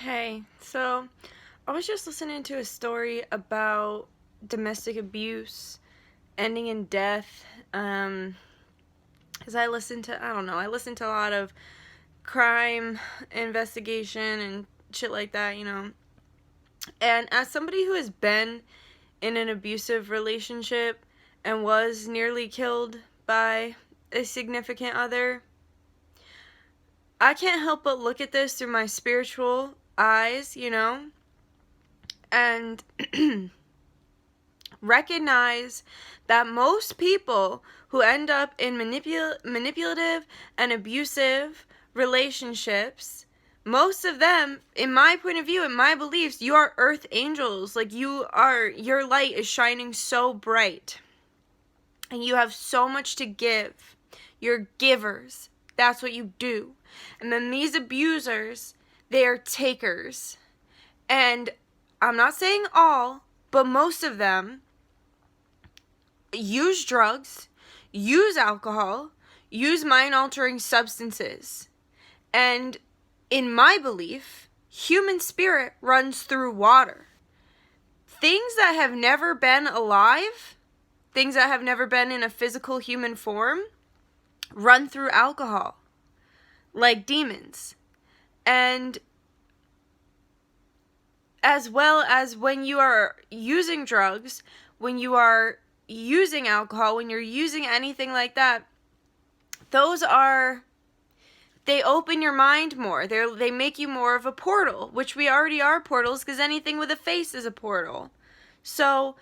Hey, so I was just listening to a story about domestic abuse ending in death. As I listen to a lot of crime investigation and shit like that. And as somebody who has been in an abusive relationship and was nearly killed by a significant other, I can't help but look at this through my spiritual eyes, and recognize that most people who end up in manipulative and abusive relationships, most of them, in my point of view, in my beliefs, you are earth angels. Like, your light is shining so bright. And you have so much to give. You're givers. That's what you do. And then these abusers, they are takers. And I'm not saying all, but most of them use drugs, use alcohol, use mind-altering substances. And in my belief, human spirit runs through water. Things that have never been alive, things that have never been in a physical human form, run through alcohol, like demons. And as well as when you are using drugs, when you are using alcohol, when you're using anything like that, they open your mind more. They make you more of a portal, which we already are portals, because anything with a face is a portal. So,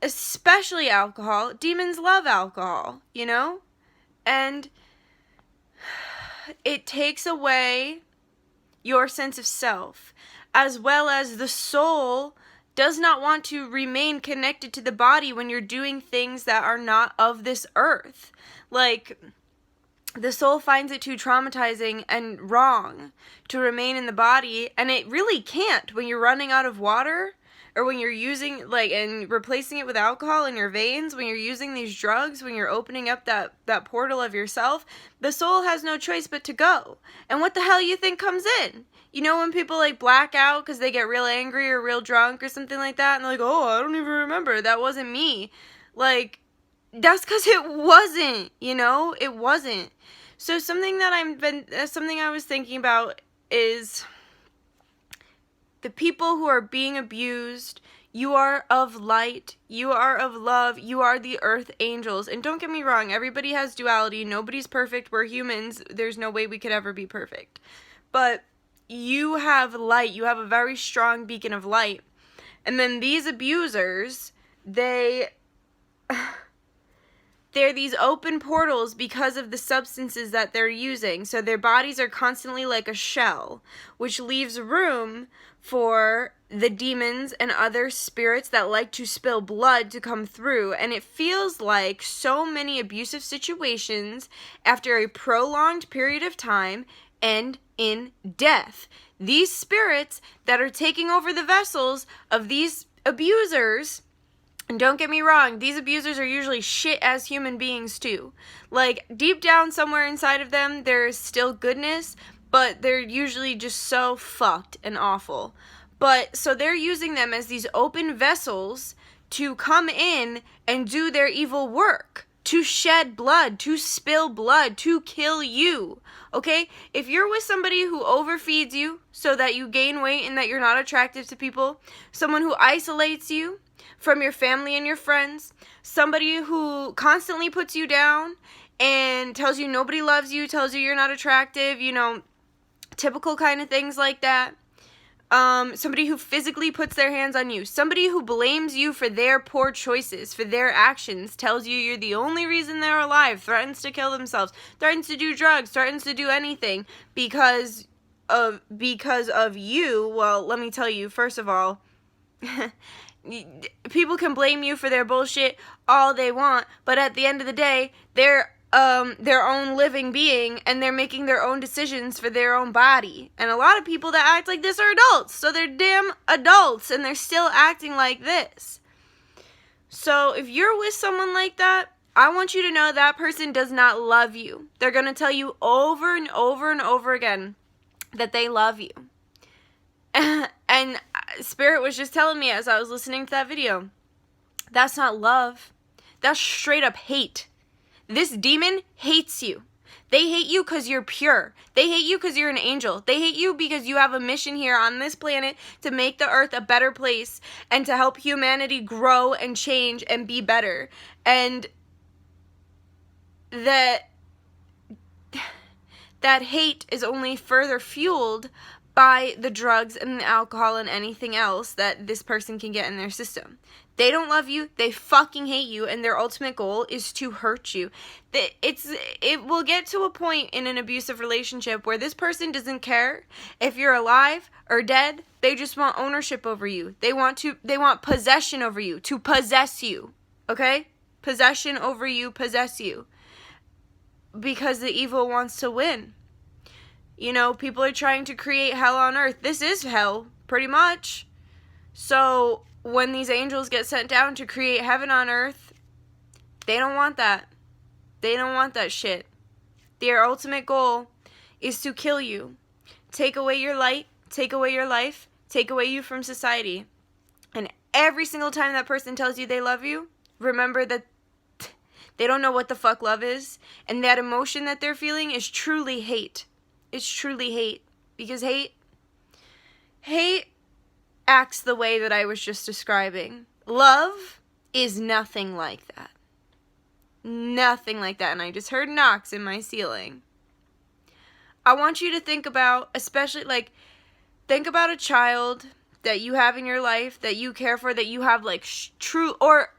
especially alcohol, demons love alcohol, and it takes away your sense of self, as well as the soul does not want to remain connected to the body when you're doing things that are not of this earth. Like, the soul finds it too traumatizing and wrong to remain in the body, and it really can't when you're running out of water, or when you're using, and replacing it with alcohol in your veins, when you're using these drugs, when you're opening up that portal of yourself, the soul has no choice but to go. And what the hell you think comes in? When people, black out because they get real angry or real drunk or something like that, and they're like, oh, I don't even remember, that wasn't me. That's because it wasn't, it wasn't. So something I was thinking about is the people who are being abused. You are of light, you are of love, you are the earth angels. And don't get me wrong, everybody has duality, nobody's perfect, we're humans, there's no way we could ever be perfect. But you have light, you have a very strong beacon of light. And then these abusers, they're these open portals because of the substances that they're using. So their bodies are constantly like a shell, which leaves room for the demons and other spirits that like to spill blood to come through. And it feels like so many abusive situations, after a prolonged period of time, end in death. These spirits that are taking over the vessels of these abusers, and don't get me wrong, these abusers are usually shit as human beings too. Deep down somewhere inside of them, there's still goodness, but they're usually just so fucked and awful. So they're using them as these open vessels to come in and do their evil work, to shed blood, to spill blood, to kill you. Okay? If you're with somebody who overfeeds you so that you gain weight and that you're not attractive to people, someone who isolates you from your family and your friends, somebody who constantly puts you down and tells you nobody loves you, tells you you're not attractive, typical kind of things like that. Somebody who physically puts their hands on you, somebody who blames you for their poor choices, for their actions, tells you you're the only reason they're alive, threatens to kill themselves, threatens to do drugs, threatens to do anything because of you. Well, let me tell you, first of all, people can blame you for their bullshit all they want, but at the end of the day, they're their own living being, and they're making their own decisions for their own body. And a lot of people that act like this are adults, so they're damn adults, and they're still acting like this. So if you're with someone like that, I want you to know that person does not love you. They're going to tell you over and over and over again that they love you. And Spirit was just telling me as I was listening to that video, that's not love. That's straight up hate. This demon hates you. They hate you because you're pure. They hate you because you're an angel. They hate you because you have a mission here on this planet to make the earth a better place and to help humanity grow and change and be better. And that hate is only further fueled by the drugs and the alcohol and anything else that this person can get in their system. They don't love you, they fucking hate you, and their ultimate goal is to hurt you. It will get to a point in an abusive relationship where this person doesn't care if you're alive or dead. They just want ownership over you. They want possession over you, to possess you. Okay? Possession over you, possess you. Because the evil wants to win. You know, people are trying to create hell on earth. This is hell, pretty much. So when these angels get sent down to create heaven on earth, they don't want that. They don't want that shit. Their ultimate goal is to kill you. Take away your light, take away your life, take away you from society. And every single time that person tells you they love you, remember that they don't know what the fuck love is. And that emotion that they're feeling is truly hate. It's truly hate. Because hate acts the way that I was just describing. Love is nothing like that. Nothing like that. And I just heard knocks in my ceiling. I want you to think about, especially think about a child that you have in your life, that you care for, that you have true, or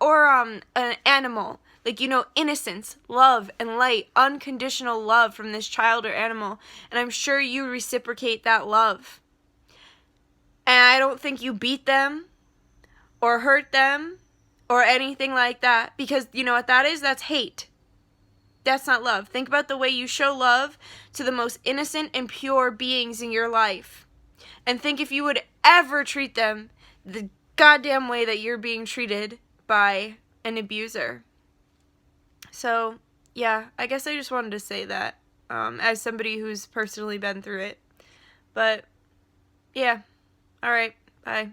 an animal. Innocence, love, and light, unconditional love from this child or animal. And I'm sure you reciprocate that love. And I don't think you beat them or hurt them or anything like that. Because you know what that is? That's hate. That's not love. Think about the way you show love to the most innocent and pure beings in your life. And think if you would ever treat them the goddamn way that you're being treated by an abuser. So, yeah, I guess I just wanted to say that as somebody who's personally been through it. But, yeah. All right. Bye.